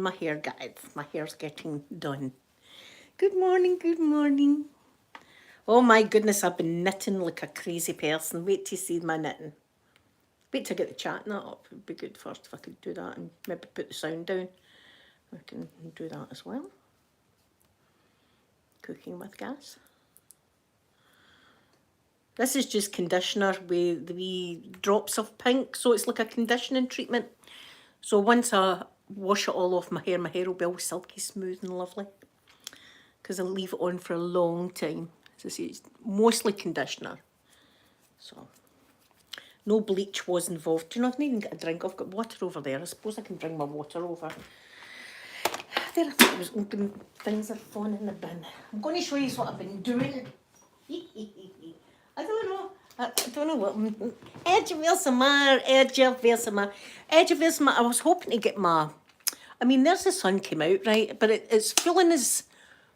doing my hair, guys. My hair's getting done. Good morning, good morning. Oh my goodness, I've been knitting like a crazy person. Wait till you see my knitting. Wait till I get the chatting that up. It'd be good first if I could do that and maybe put the sound down. I can do that as well. Cooking with gas. This is just conditioner with the wee drops of pink, so it's like a conditioning treatment. So once I wash it all off my hair will be all silky smooth and lovely. Because I'll leave it on for a long time. As I say, it's mostly conditioner. So, no bleach was involved. Do you know, I didn't even get a drink. I've got water over there. I suppose I can bring my water over. There, I thought it was open. Things are falling in the bin. I'm going to show you what I've been doing. I don't know. I don't know what. Edge of I was hoping to get my. I mean, there's the sun came out, right? But it's feeling as.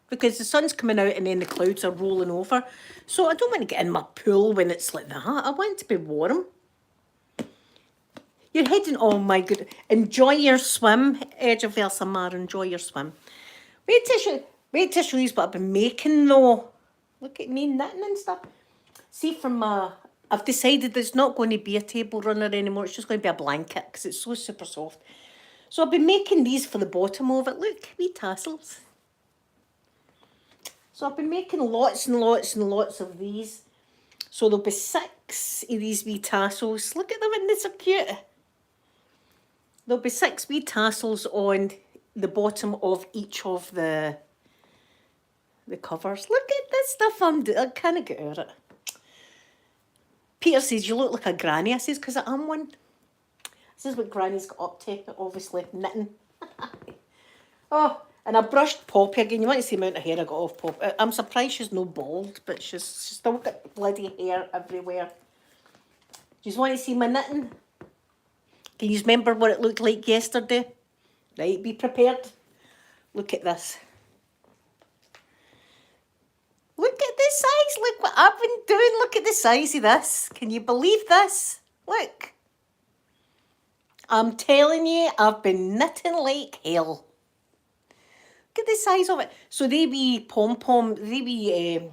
Because the sun's coming out and then the clouds are rolling over. So I don't want to get in my pool when it's like that. I want to be warm. You're heading, oh my good. Enjoy your swim, Edge of Elsamar, enjoy your swim. Wait to show you what I've been making though. Look at me knitting and stuff. See, from I've decided there's not going to be a table runner anymore. It's just going to be a blanket because it's so super soft. So I've been making these for the bottom of it. Look, wee tassels. So I've been making lots and lots and lots of these. So there'll be 6 of these wee tassels. Look at them, and they're so cute. There'll be 6 wee tassels on the bottom of each of the covers. Look at this stuff I'm doing. I can't get out of it. Peter says, you look like a granny. I says, because I am one. This is what granny's got up to, obviously, knitting. Oh, and I brushed Poppy again. You want to see the amount of hair I got off Poppy. I'm surprised she's no bald, but she's still got bloody hair everywhere. Do you want to see my knitting? Can you remember what it looked like yesterday? Right, be prepared. Look at this. Look at the size. Look what I've been doing. Look at the size of this. Can you believe this? Look. I'm telling you, I've been knitting like hell. Look at the size of it. So they be pom-pom, they be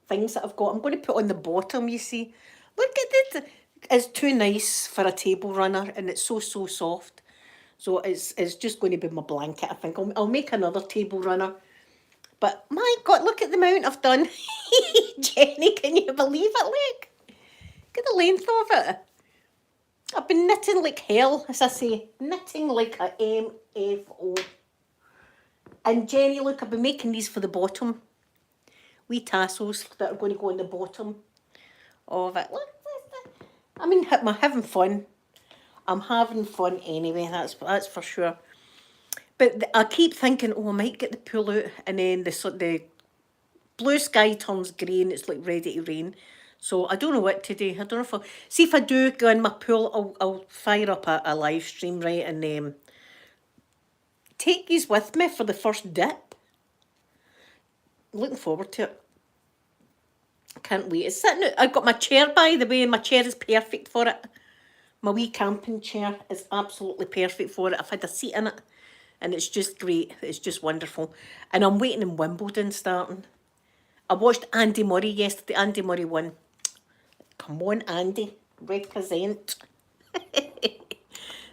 things that I've got. I'm going to put on the bottom, you see. Look at it. It's too nice for a table runner and it's so soft. So it's just going to be my blanket, I think. I'll make another table runner. But my God, look at the amount I've done. Jenny, can you believe it? Look. Look at the length of it. I've been knitting like hell, as I say. Knitting like a MFO. And Jenny, look, I've been making these for the bottom. Wee tassels that are going to go on the bottom of it. Look, I mean, I'm having fun. I'm having fun anyway, that's for sure. But I keep thinking, oh, I might get the pool out and then the blue sky turns grey and it's like ready to rain. So I don't know what to do. I don't know if see if I do go in my pool, I'll fire up a live stream, right, and take these with me for the first dip. Looking forward to it. I can't wait. It's sitting out. I've got my chair, by the way, and my chair is perfect for it. My wee camping chair is absolutely perfect for it. I've had a seat in it and it's just great. It's just wonderful. And I'm waiting in Wimbledon starting. I watched Andy Murray yesterday. Andy Murray won. Come on, Andy. Represent.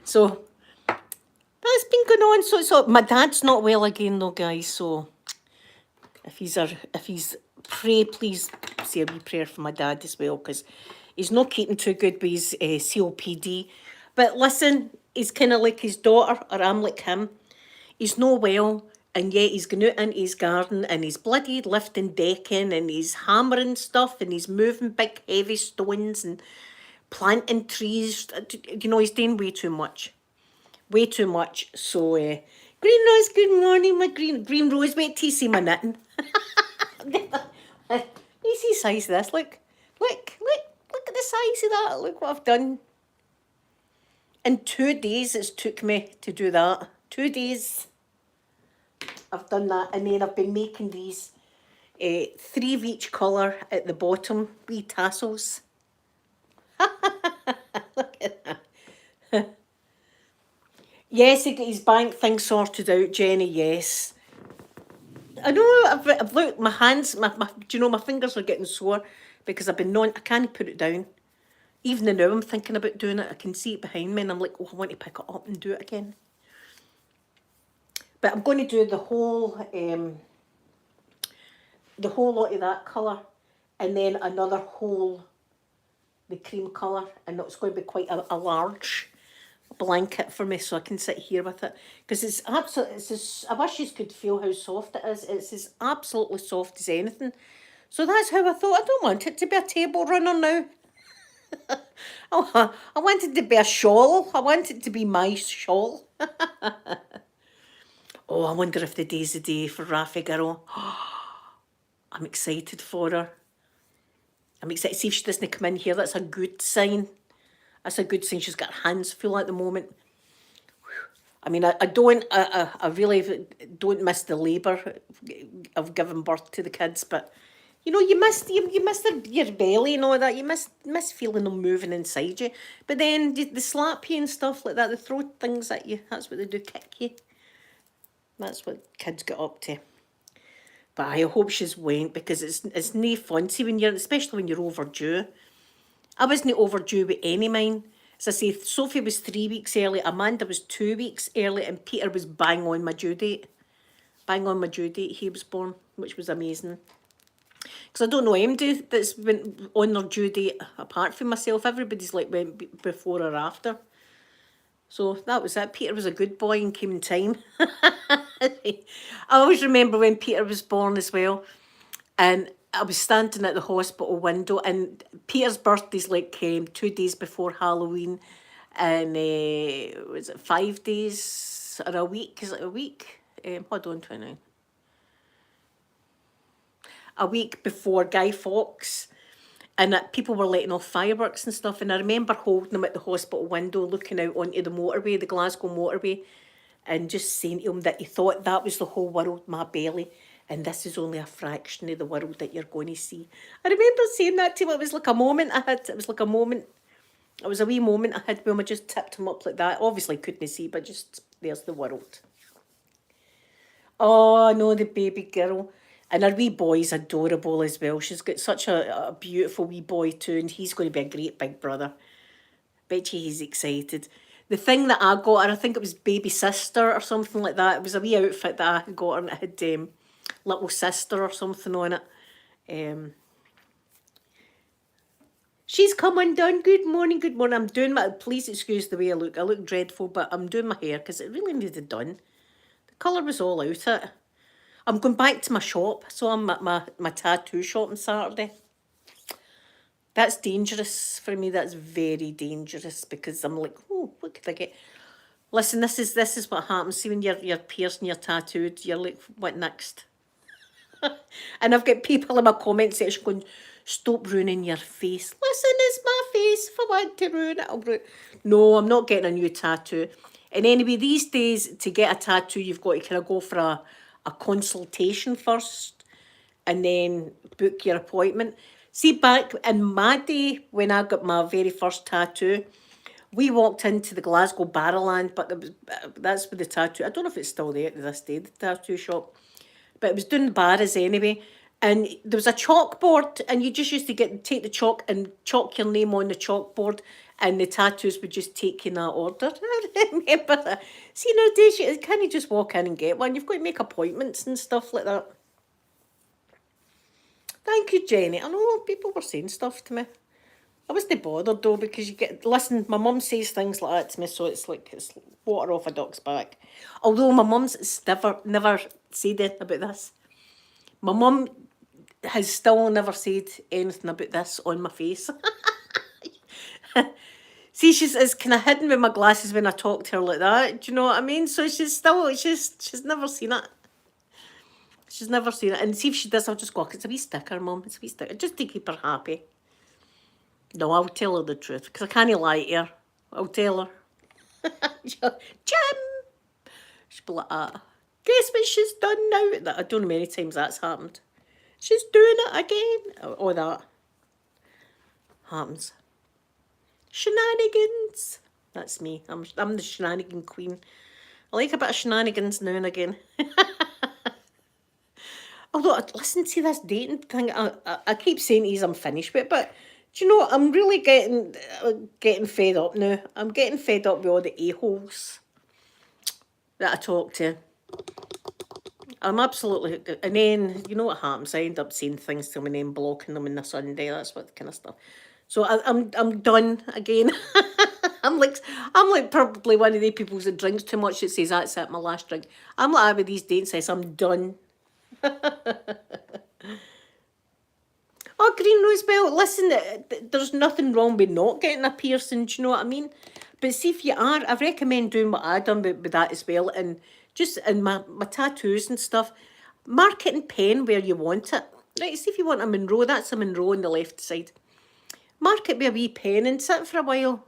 So that's been going on. So my dad's not well again though, guys. So if he's pray, please say a wee prayer for my dad as well, because he's not keeping too good with his COPD. But listen, he's kind of like his daughter, or I'm like him. He's no well, and yet he's going out into his garden and he's bloody lifting decking and he's hammering stuff and he's moving big heavy stones and planting trees. You know, he's doing way too much. Way too much. So, Green Rose, good morning, my green Rose. Wait till you see my knitting. You see the size of this. Look at the size of that. Look what I've done. In 2 days it's took me to do that. 2 days I've done that, and then I've been making these 3 of each colour at the bottom, wee tassels. Look at that. Yes, he got his bank thing sorted out, Jenny, yes. I know, I've looked, my hands, do you know, my fingers are getting sore because I've been I can't put it down. Even now I'm thinking about doing it, I can see it behind me and I'm like, oh, I want to pick it up and do it again. But I'm going to do the whole lot of that colour and then another whole, the cream colour, and it's going to be quite a large blanket for me so I can sit here with it because it's absolutely, I wish you could feel how soft it is. It's as absolutely soft as anything. So that's how I thought. I don't want it to be a table runner now. Oh, I want it to be a shawl. I want it to be my shawl. Oh, I wonder if the day's the day for Rafi girl. I'm excited for her. I'm excited to see if she doesn't come in here. That's a good sign. That's a good sign. She's got her hands full at the moment. I mean, I really don't miss the labour of giving birth to the kids, but you know, you miss your belly and all that. You miss feeling them moving inside you. But then they slap you and stuff like that. They throw things at you. That's what they do, kick you. That's what kids get up to. But I hope she's went because it's no fun. See, especially when you're overdue. I wasn't overdue with any mine. As I say, Sophie was 3 weeks early, Amanda was 2 weeks early, and Peter was bang on my due date. Bang on my due date he was born, which was amazing. Because I don't know anybody that's been on their due date apart from myself. Everybody's like went before or after. So that was it. Peter was a good boy and came in time. I always remember when Peter was born as well. And I was standing at the hospital window, and Peter's birthday's like 2 days before Halloween. And was it 5 days or a week? Is it a week? Hold on, 29. A week before Guy Fawkes. And people were letting off fireworks and stuff. And I remember holding him at the hospital window, looking out onto the motorway, the Glasgow motorway, and just saying to him that he thought that was the whole world, my belly, and this is only a fraction of the world that you're going to see. I remember saying that to him. It was like a moment I had. It was like a moment. It was a wee moment I had when I just tipped him up like that. Obviously couldn't see, but just, there's the world. Oh, no, the baby girl. And her wee boy's adorable as well. She's got such a beautiful wee boy too, and he's going to be a great big brother. Bet you he's excited. The thing that I got her, I think it was baby sister or something like that. It was a wee outfit that I got her and it had little sister or something on it. She's come undone. Good morning, good morning. I'm doing my, please excuse the way I look. I look dreadful, but I'm doing my hair because it really needed done. The colour was all out it. I'm going back to my shop, so I'm at my tattoo shop on Saturday. That's dangerous for me. That's very dangerous because I'm like, oh, what could I get? Listen, this is what happens. See, when you're pierced and you're tattooed, you're like, what next? And I've got people in my comment section going, stop ruining your face. Listen, it's my face. If I want to ruin it, I'll ruin it. No, I'm not getting a new tattoo. And anyway, these days, to get a tattoo, you've got to kind of go for a consultation first and then book your appointment. See, back in my day, when I got my very first tattoo, we walked into the Glasgow Barrowland, but that's where the tattoo, I don't know if it's still there to this day, the tattoo shop, but it was doing the Barras anyway. And there was a chalkboard, and you just used to take the chalk and chalk your name on the chalkboard, and the tattoos would just take you in that order. I remember that. See, nowadays you can't just walk in and get one. You've got to make appointments and stuff like that. Thank you, Jenny. I know people were saying stuff to me. I wasn't bothered though because listen, my mum says things like that to me, so it's like it's water off a duck's back. Although my mum's never said anything about this. My mum has still never said anything about this on my face. See, it's kind of hidden with my glasses when I talk to her like that. Do you know what I mean? So she's never seen it. She's never seen it. And see if she does, I'll just go, it's a wee sticker, Mum. It's a wee sticker. Just to keep her happy. No, I'll tell her the truth because I can't lie to her. I'll tell her. Jim! She'll be like that. Guess what she's done now? I don't know how many times that's happened. She's doing it again. All that happens. Shenanigans. That's me. I'm the shenanigan queen. I like a bit of shenanigans now and again. Although, listen to this dating thing. I keep saying to you I'm finished with it, but do you know what? I'm really getting fed up now. I'm getting fed up with all the a-holes that I talk to. I'm absolutely, and then you know what happens? I end up saying things to them and then blocking them on the Sunday. That's what kind of stuff. So I'm done again. I'm like I'm like probably one of the people that drinks too much that says that's it, my last drink. I'm like that with these dating sites. I'm done. Oh, Green Rosebell, listen, there's nothing wrong with not getting a piercing, do you know what I mean? But see if you are, I recommend doing what I done with that as well, and just in my tattoos and stuff, mark it in pen where you want it. Right, see if you want a Monroe, that's a Monroe on the left side. Mark it with a wee pen and sit for a while,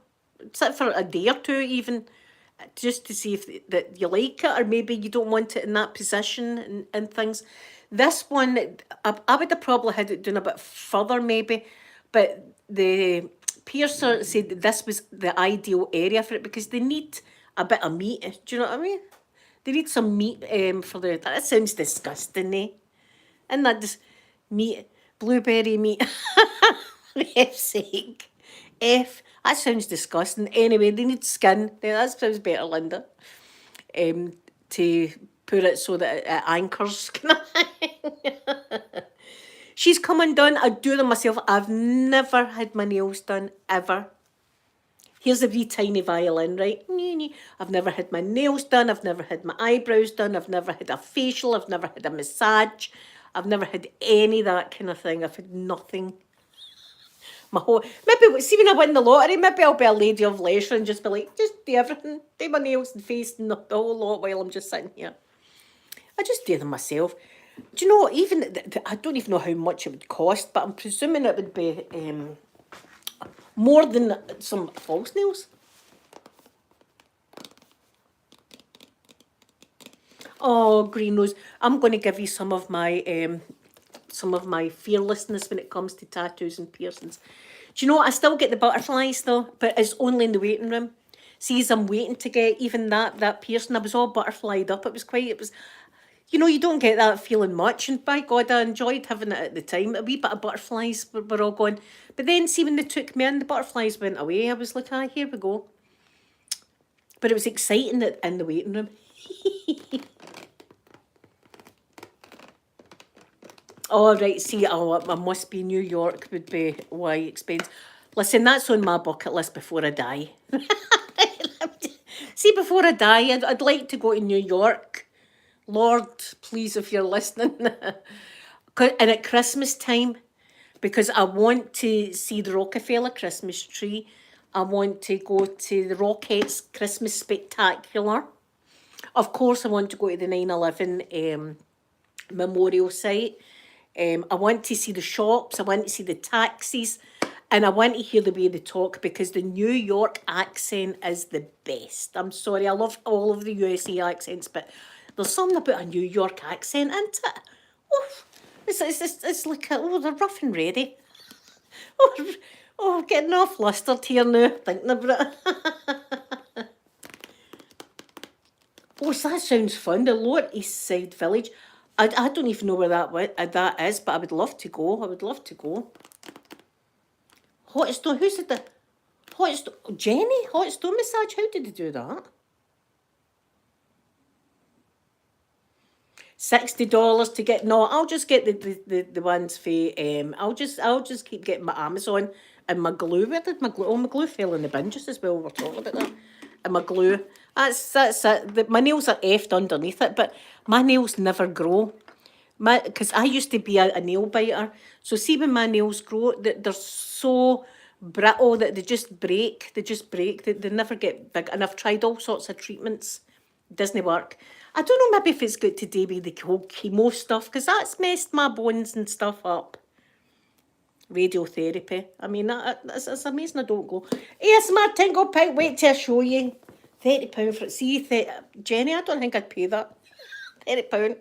sit for a day or two even, just to see if that you like it, or maybe you don't want it in that position and things. This one, I would have probably had it done a bit further maybe, but the piercer said that this was the ideal area for it because they need a bit of meat. Do you know what I mean? They need some meat for the. That sounds disgusting, eh? And that just meat, blueberry meat. For F's sake. F. That sounds disgusting. Anyway, they need skin. Yeah, that sounds better, Linda. To put it so that it anchors. She's come undone. I do them myself. I've never had my nails done, ever. Here's a wee tiny violin, right? I've never had my nails done. I've never had my eyebrows done. I've never had a facial. I've never had a massage. I've never had any of that kind of thing. I've had nothing. My whole maybe see when I win the lottery, maybe I'll be a lady of leisure and just be like, just do everything, do my nails and face and the whole lot while I'm just sitting here. I just do them myself. Do you know, even I don't even know how much it would cost, but I'm presuming it would be more than some false nails. Oh, Green Rose, I'm going to give you some of my fearlessness when it comes to tattoos and piercings. Do you know what? I still get the butterflies though, but it's only in the waiting room. See, as I'm waiting to get even that piercing, I was all butterflied up. It was, you know, you don't get that feeling much. And by God, I enjoyed having it at the time. A wee bit of butterflies were all gone. But then, see, when they took me in, the butterflies went away. I was like, ah, here we go. But it was exciting that in the waiting room. Oh, right, see, I must be New York would be why expense. Listen, that's on my bucket list before I die. See, before I die, I'd like to go to New York. Lord, please, if you're listening. And at Christmas time, because I want to see the Rockefeller Christmas tree. I want to go to the Rockettes Christmas Spectacular. Of course, I want to go to the 9/11 memorial site. I want to see the shops, I want to see the taxis, and I want to hear the way they talk because the New York accent is the best. I'm sorry, I love all of the USA accents, but there's something about a New York accent, isn't it? Oh, it's like, they're rough and ready. I'm getting all flustered here now, thinking about it. Oh, so that sounds fun. The Lower East Side Village. I don't even know where that is, but I would love to go. I would love to go. Hot stone. Who said that? Hot stone. Jenny. Hot stone massage. How did they do that? $60 to get. No, I'll just get the ones for. I'll just keep getting my Amazon and my glue. Where did my glue? Oh, my glue fell in the bin just as well. We're talking about that. And my glue. That's it. My nails are effed underneath it, but my nails never grow. Because I used to be a nail biter. So see when my nails grow, they're so brittle that they just break. They never get big. And I've tried all sorts of treatments. Doesn't work. I don't know, maybe if it's got to do with the whole chemo stuff, because that's messed my bones and stuff up. Radiotherapy. I mean, it's amazing I don't go. Here's my tingle pipe. Wait till I show you. £30 for it. See, Jenny, I don't think I'd pay that. £30.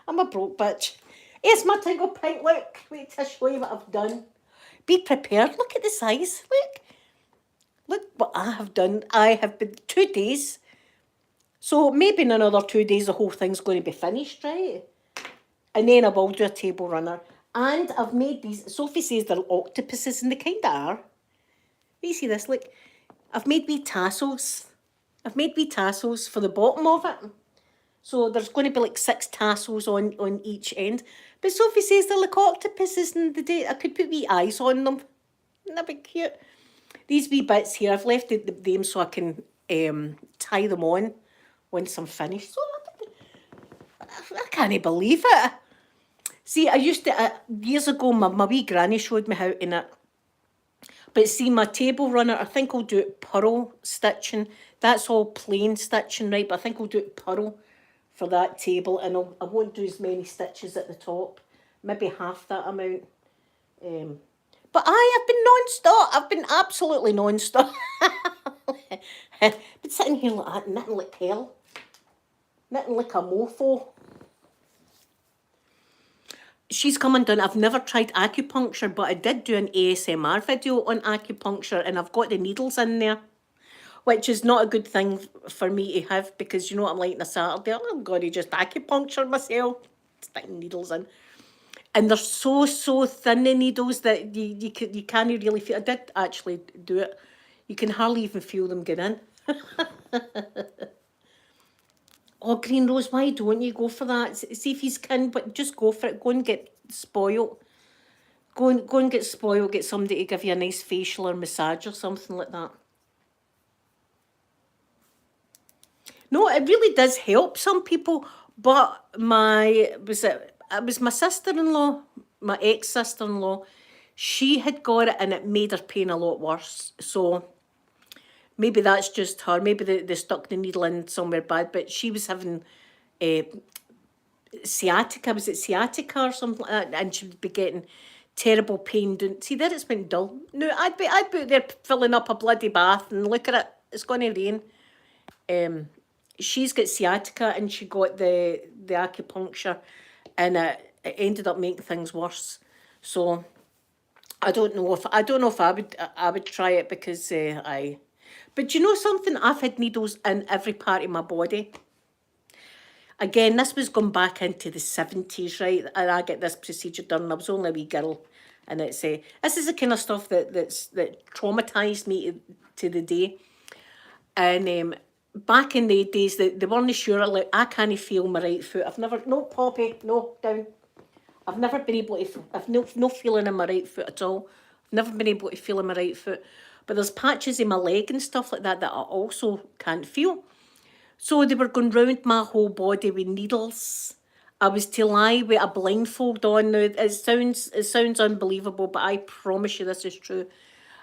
I'm a broke bitch. Here's my tingle pint, look. Wait till I show you what I've done. Be prepared. Look at the size. Look what I have done. I have been 2 days. So maybe in another 2 days the whole thing's going to be finished, right? And then I will do a table runner. And I've made these, Sophie says they're octopuses, and they kind of are. You see this, look. I've made wee tassels. I've made wee tassels for the bottom of it. So there's going to be like 6 tassels on each end. But Sophie says they're like octopuses, and I could put wee eyes on them. Wouldn't that be cute? These wee bits here, I've left them so I can tie them on once I'm finished. So I can't believe it. See, I used to, years ago, my wee granny showed me how to knit. But see, my table runner, I think I'll do it purl stitching. That's all plain stitching, right? But I think I'll do it purl for that table, and I won't do as many stitches at the top. Maybe half that amount. But I've been non-stop. I've been absolutely non-stop. Been sitting here like that, knitting like hell. Knitting like a mofo. She's come undone. I've never tried acupuncture, but I did do an ASMR video on acupuncture, and I've got the needles in there, which is not a good thing for me to have, because you know what I'm like on a Saturday. I'm going to just acupuncture myself, sticking needles in. And they're so thin, the needles, that you can't really feel. I did actually do it. You can hardly even feel them get in. Oh, Green Rose, why don't you go for that? See if you can, but just go for it. Go and get spoiled. Go and get spoiled. Get somebody to give you a nice facial or massage or something like that. No, it really does help some people. But it was my sister-in-law, my ex-sister-in-law. She had got it, and it made her pain a lot worse. So maybe that's just her. Maybe they stuck the needle in somewhere bad. But she was having sciatica. Was it sciatica or something like that? And she would be getting terrible pain. See, there it's been dull. No, I'd be there filling up a bloody bath, and look at it. It's going to rain. She's got sciatica, and she got the acupuncture, and it ended up making things worse. So I don't know if I would try it, because But you know something? I've had needles in every part of my body. Again, this was going back into the 70s, right? And I get this procedure done. I was only a wee girl, and it's this is the kind of stuff that traumatised me to the day. And back in the days, they weren't sure. Like, I can't feel my right foot. I've never, no, Poppy, no, down. I've never been able to. I've no feeling in my right foot at all. I've never been able to feel in my right foot. But there's patches in my leg and stuff like that I also can't feel. So they were going round my whole body with needles. I was to lie with a blindfold on. Now, it sounds unbelievable, but I promise you this is true.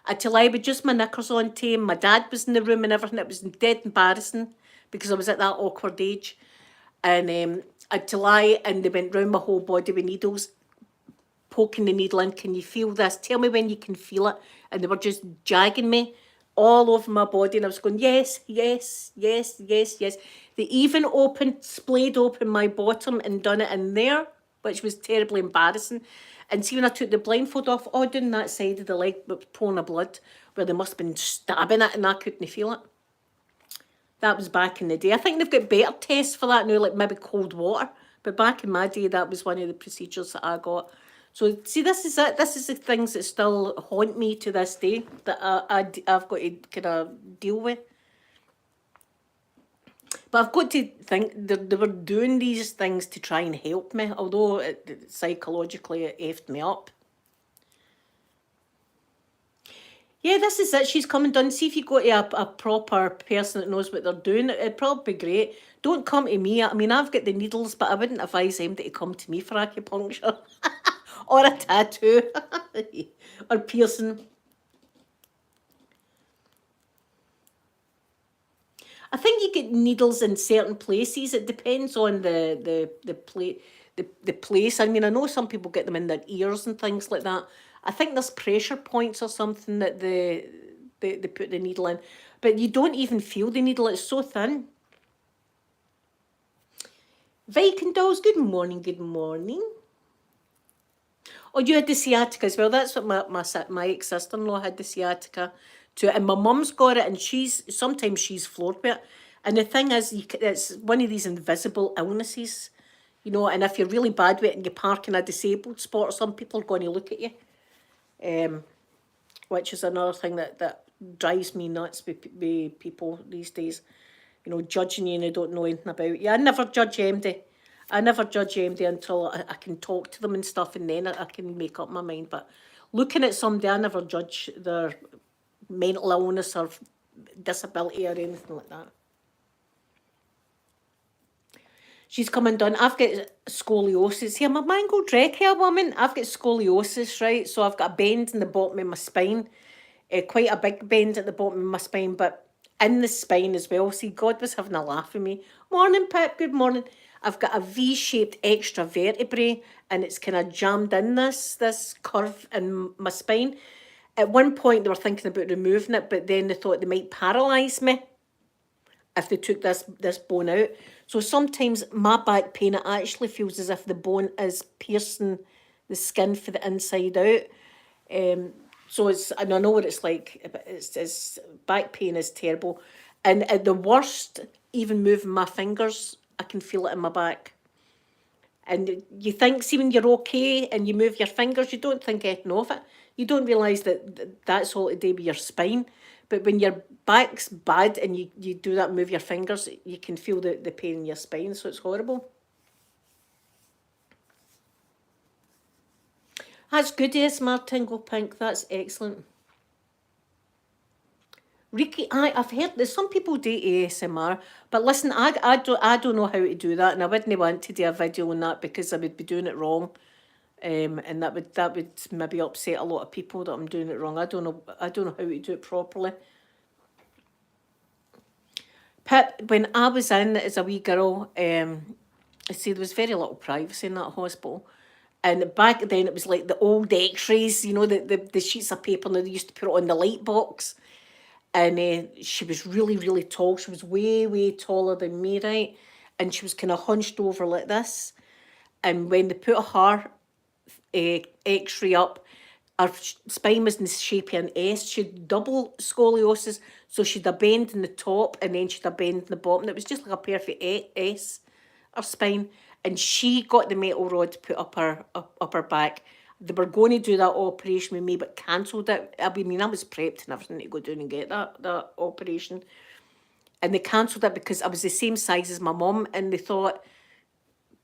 I had to lie with just my knickers on tame. My dad was in the room and everything. It was dead embarrassing, because I was at that awkward age. And I had to lie, and they went round my whole body with needles, poking the needle in. Can you feel this? Tell me when you can feel it. And they were just jagging me all over my body, and I was going, yes, yes, yes, yes, yes. They even splayed open my bottom and done it in there, which was terribly embarrassing. And see, when I took the blindfold off, down that side of the leg was pouring of blood, where they must have been stabbing it, and I couldn't feel it. That was back in the day. I think they've got better tests for that now, like maybe cold water. But back in my day, that was one of the procedures that I got. So see, this is it. This is the things that still haunt me to this day, that I've got to kind of deal with. But I've got to think they were doing these things to try and help me, although psychologically it effed me up. Yeah, this is it. She's come and done. See if you go to a proper person that knows what they're doing. It'd probably be great. Don't come to me. I mean, I've got the needles, but I wouldn't advise them to come to me for acupuncture. Or a tattoo. Or piercing. I think you get needles in certain places. It depends on the place. I mean, I know some people get them in their ears and things like that. I think there's pressure points or something that they put the needle in. But you don't even feel the needle. It's so thin. Viking dolls, good morning, good morning. Oh, you had the sciatica as well. That's what my ex-sister-in-law had, the sciatica too. And my mum's got it, and sometimes she's floored with it. And the thing is, it's one of these invisible illnesses, you know, and if you're really bad with it and you park in a disabled spot, some people are going to look at you, which is another thing that drives me nuts with people these days, you know, judging you and they don't know anything about you. I never judge MD. I never judge MD until I can talk to them and stuff, and then I can make up my mind. But looking at somebody, I never judge their mental illness or disability or anything like that. She's come undone. I've got scoliosis. See, I'm a mango drekia woman. I've got scoliosis, right? So I've got a bend in the bottom of my spine, quite a big bend at the bottom of my spine, but in the spine as well. See, God was having a laugh with me. Morning, Pip. Good morning. I've got a V-shaped extra vertebrae, and it's kind of jammed in this curve in my spine. At one point, they were thinking about removing it, but then they thought they might paralyse me if they took this bone out. So sometimes my back pain, it actually feels as if the bone is piercing the skin for the inside out. So and I know what it's like, but it's back pain is terrible. And at the worst, even moving my fingers, I can feel it in my back. And you think, see, when you're okay and you move your fingers, you don't think anything of it. You don't realise that that's all to do with your spine. But when your back's bad and you do that, move your fingers, you can feel the pain in your spine. So it's horrible. That's good, ASMR Tingle Pink. That's excellent. Reiki, I've heard that some people do ASMR, but listen, I don't know how to do that, and I wouldn't want to do a video on that because I would be doing it wrong, and that would maybe upset a lot of people that I'm doing it wrong. I don't know how to do it properly. Pip, when I was in as a wee girl, I see there was very little privacy in that hospital. And back then it was like the old x-rays, you know, the sheets of paper that they used to put it on the light box. And she was really, really tall. She was way, way taller than me, right? And she was kind of hunched over like this. And when they put her x-ray up, her spine was in the shape of an S. She had double scoliosis, so she'd a bend in the top and then she'd a bend in the bottom. It was just like a perfect S, her spine. And she got the metal rod put up her back. They were going to do that operation with me, but cancelled it. I mean, I was prepped and everything to go down and get that operation. And they cancelled it because I was the same size as my mum, and they thought,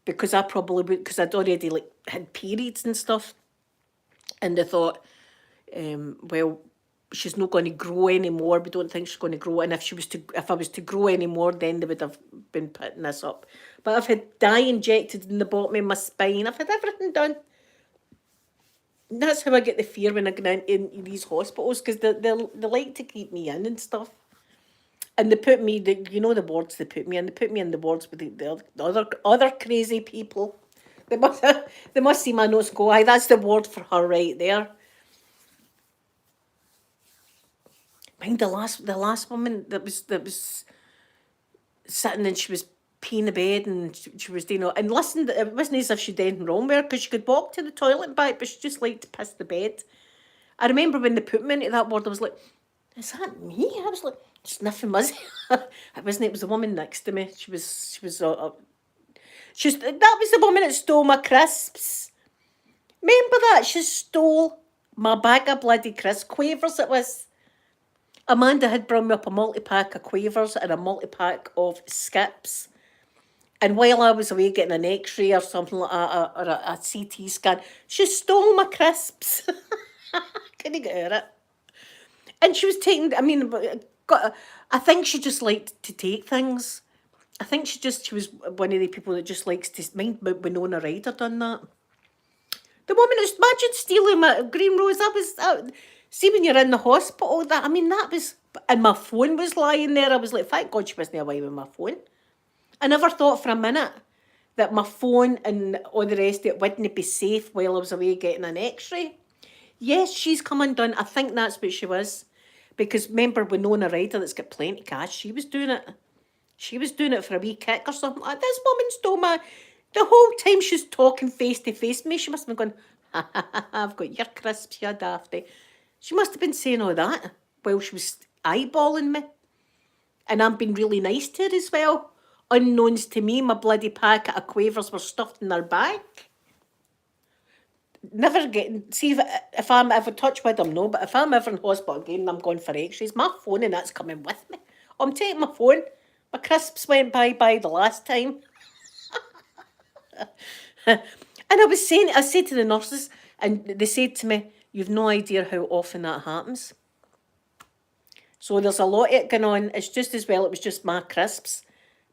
because I probably would, because I'd already like had periods and stuff, and they thought, well, she's not going to grow anymore. We don't think she's going to grow. And if I was to grow anymore, then they would have been putting this up. But I've had dye injected in the bottom of my spine. I've had everything done. That's how I get the fear when I go in these hospitals, because they like to keep me in and stuff. And they put me, you know, the wards they put me in. They put me in the wards with the other crazy people. They must see my notes go, aye, that's the ward for her right there. Mind the last woman that was sitting and she was peeing the bed and she was doing all, and listen, it wasn't as if she did anything wrong with her because she could walk to the toilet and back, but she just liked to piss the bed. I remember when they put me into that ward, I was like, is that me? I was like sniffing was it wasn't. It was the woman next to me. That was the woman that stole my crisps. Remember that? She stole my bag of bloody crisps. Quavers it was. Amanda had brought me up a multi-pack of Quavers and a multi-pack of Skips. And while I was away getting an x-ray or something like that, or a CT scan, she stole my crisps. Couldn't get her it. And she was taking, I mean, I think she just liked to take things. I think she was one of the people that just likes to, mind Winona Ryder done that. The woman who's, imagine stealing my green rose, see when you're in the hospital, that was, and my phone was lying there. I was like, thank God she wasn't away with my phone. I never thought for a minute that my phone and all the rest of it wouldn't be safe while I was away getting an x-ray. Yes, she's come undone. I think that's what she was. Because remember Winona Ryder that's got plenty of cash, she was doing it. She was doing it for a wee kick or something like that. This woman stole my, the whole time she's talking face to face to me, she must have been going, ha ha ha, I've got your crisps, you dafty. She must have been saying all that while she was eyeballing me. And I'm being really nice to her as well. Unknowns to me, my bloody packet of quavers were stuffed in her bag. Never getting, see if I'm ever touched with them, no, but if I'm ever in hospital again and I'm going for x-rays, my phone and that's coming with me. I'm taking my phone. My crisps went by the last time. And I said to the nurses, and they said to me, you've no idea how often that happens. So there's a lot of it going on. It's just as well it was just my crisps.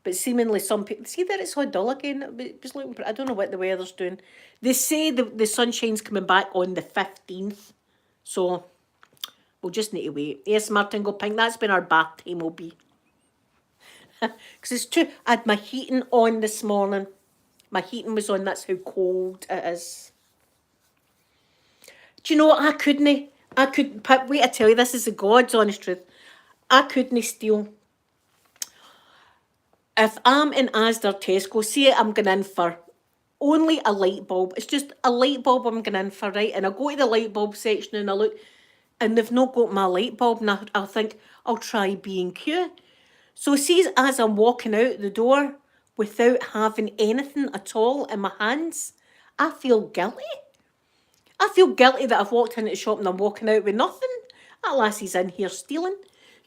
But seemingly some people, see there it's so dull again. It was looking, I don't know what the weather's doing. They say the sunshine's coming back on the 15th. So we'll just need to wait. Yes, Martin, go pink. That's when our bath time will be. Because it's true, I had my heating on this morning. My heating was on, that's how cold it is. Do you know what? Wait, I tell you, this is the God's honest truth. I couldn't steal. If I'm in Asda Tesco, see I'm going in for only a light bulb. It's just a light bulb I'm going in for, right? And I go to the light bulb section and I look, and they've not got my light bulb, and I'll think, I'll try B&Q. So see, as I'm walking out the door without having anything at all in my hands, I feel guilty. I feel guilty that I've walked into the shop and I'm walking out with nothing. That lassie's in here stealing.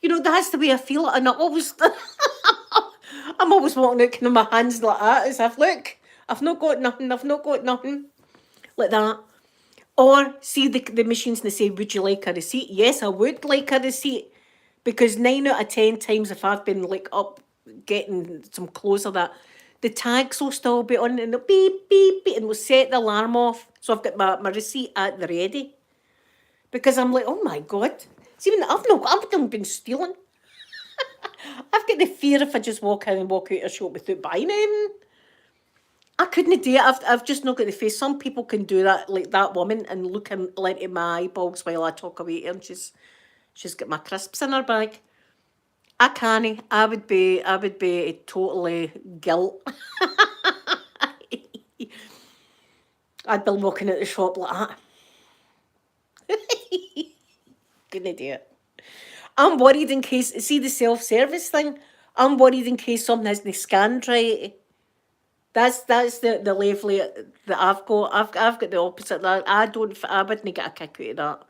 You know, that's the way I feel. And I'm always walking out kind of my hands like that, as if, look, I've not got nothing, like that. Or see the machines and they say, would you like a receipt? Yes, I would like a receipt. Because 9 out of 10 times if I've been like up getting some clothes or that, the tags will still be on and it'll beep, beep, beep, and we'll set the alarm off. So I've got my receipt at the ready. Because I'm like, oh my God. See, I've not been stealing. I've got the fear if I just walk in and walk out a shop without buying anything. I couldn't do it. I've just not got the face. Some people can do that, like that woman, and look into my eyeballs while I talk away to her, and she's got my crisps in her bag. I can't. I would be totally guilt. I'd be walking out the shop like that. Couldn't do it. I'm worried in case, see the self-service thing? I'm worried in case something hasn't scanned right. That's the level that I've got. I've got the opposite. That I wouldn't get a kick out of that.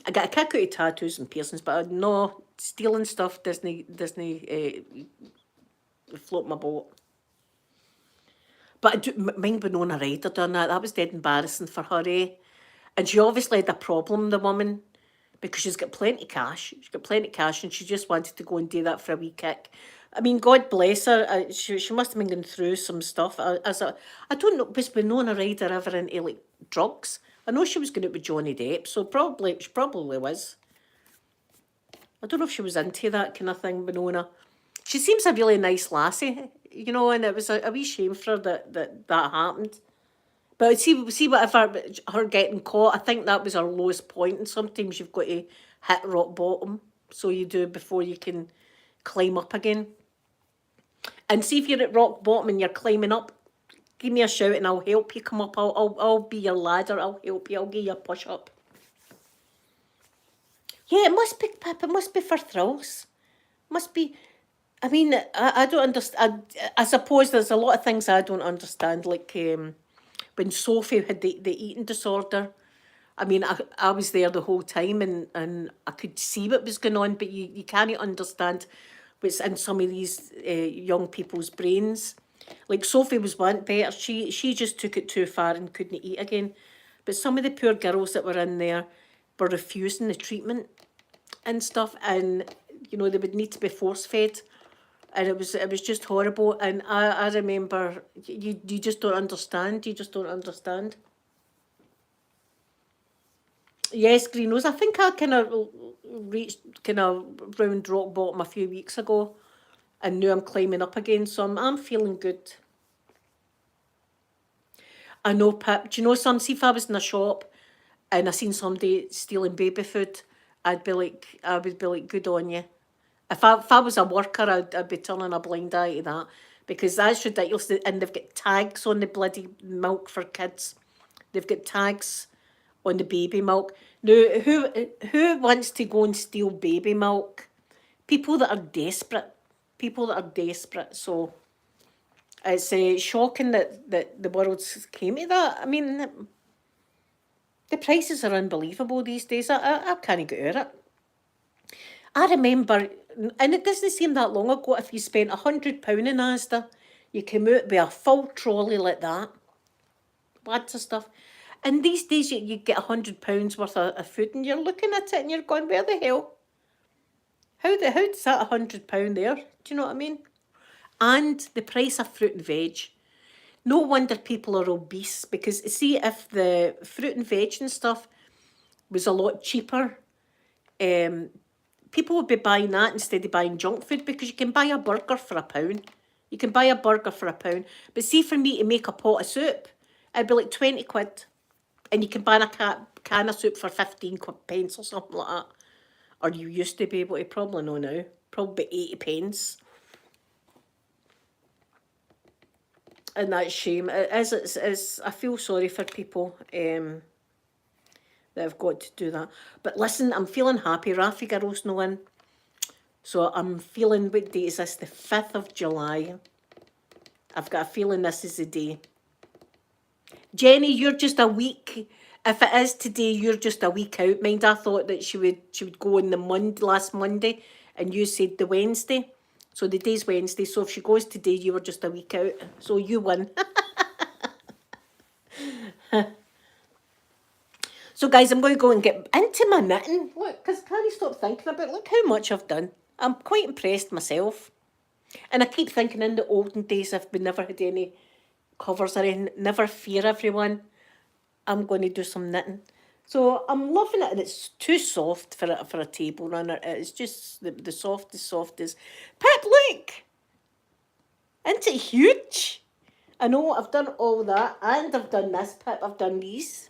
I get a kick out of tattoos and piercings, but no, stealing stuff doesn't float my boat. But I do, mind Winona Ryder done that. That was dead embarrassing for her, eh? And she obviously had a problem, the woman, because she's got plenty of cash. She's got plenty of cash, and she just wanted to go and do that for a wee kick. I mean, God bless her. She must have been going through some stuff. I don't know, was Winona Ryder ever into like drugs? I know she was going out with Johnny Depp, so she probably was. I don't know if she was into that kind of thing, Winona. She seems a really nice lassie, you know, and it was a wee shame for her that happened. But see whatever her getting caught, I think that was her lowest point, and sometimes you've got to hit rock bottom, so you do before you can climb up again. And see if you're at rock bottom and you're climbing up, give me a shout and I'll help you come up. I'll be your ladder. I'll help you. I'll give you a push up. Yeah, it must be, Pip. It must be for thrills. Must be. I mean, I don't understand. I suppose there's a lot of things I don't understand, like when Sophie had the eating disorder. I mean, I was there the whole time and I could see what was going on, but you can't understand what's in some of these young people's brains. Like Sophie was one better. She just took it too far and couldn't eat again. But some of the poor girls that were in there were refusing the treatment and stuff, and you know they would need to be force fed, and it was just horrible. And I remember you just don't understand. You just don't understand. Yes, Green Rose. I think I kind of reached kind of round rock bottom a few weeks ago, and now I'm climbing up again. So I'm feeling good. I know, Pip. Do you know something? See if I was in a shop and I seen somebody stealing baby food, I would be like, good on you. If I was a worker, I'd be turning a blind eye to that, because that's ridiculous. And they've got tags on the bloody milk for kids. They've got tags on the baby milk. Now, who wants to go and steal baby milk? People that are desperate. People that are desperate. So it's shocking that the world's came to that. I mean, the prices are unbelievable these days. I can't get over it. I remember, and it doesn't seem that long ago, if you spent £100 in Asda, you came out with a full trolley like that. Lots of stuff. And these days you get £100 worth of food and you're looking at it and you're going, where the hell? How does that £100 there? Do you know what I mean? And the price of fruit and veg. No wonder people are obese, because see, if the fruit and veg and stuff was a lot cheaper, people would be buying that instead of buying junk food, because you can buy a burger for £1. You can buy a burger for £1. But see, for me to make a pot of soup, it'd be like 20 quid. And you can buy a can of soup for 15 pence or something like that. Or you used to be able to, probably no now. Probably 80 pence. And that's shame. It is, I feel sorry for people that have got to do that. But listen, I'm feeling happy. Rafi Girl's no in. So I'm feeling, what date is this? The 5th of July. I've got a feeling this is the day. Jenny, you're just a week. If it is today, you're just a week out. Mind, I thought that she would go on the last Monday, and you said the Wednesday. So the day's Wednesday. So if she goes today, you were just a week out. So you win. So guys, I'm going to go and get into my knitting. Look, because I can't stop thinking about, look how much I've done. I'm quite impressed myself. And I keep thinking, in the olden days, if we never had any covers or anything, never fear everyone, I'm going to do some knitting. So I'm loving it, and it's too soft for a table runner. It's just the softest. Pip, look! Isn't it huge? I know, I've done all that, and I've done this, Pip. I've done these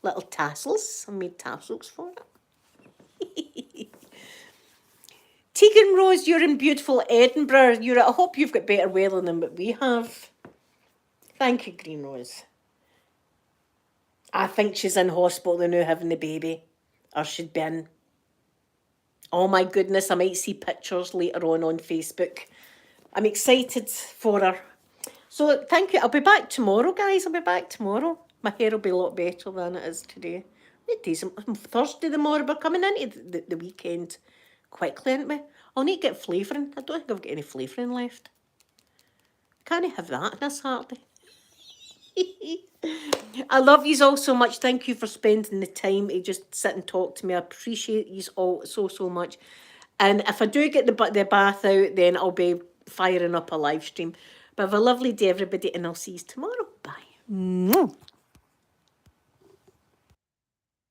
little tassels. I made tassels for it. Tegan Rose, you're in beautiful Edinburgh. I hope you've got better weather than what we have. Thank you, Green Rose. I think she's in hospital now having the baby. Or she'd been. Oh my goodness, I might see pictures later on Facebook. I'm excited for her. So thank you. I'll be back tomorrow, guys. I'll be back tomorrow. My hair will be a lot better than it is today. What day is it? Thursday tomorrow. We're coming into the weekend quickly, aren't we? I'll need to get flavouring. I don't think I've got any flavouring left. Can't I have that on a Saturday? I love yous all so much. Thank you for spending the time to just sit and talk to me. I appreciate yous all so much. And if I do get the bath out, then I'll be firing up a live stream. But have a lovely day, everybody, and I'll see you tomorrow. Bye.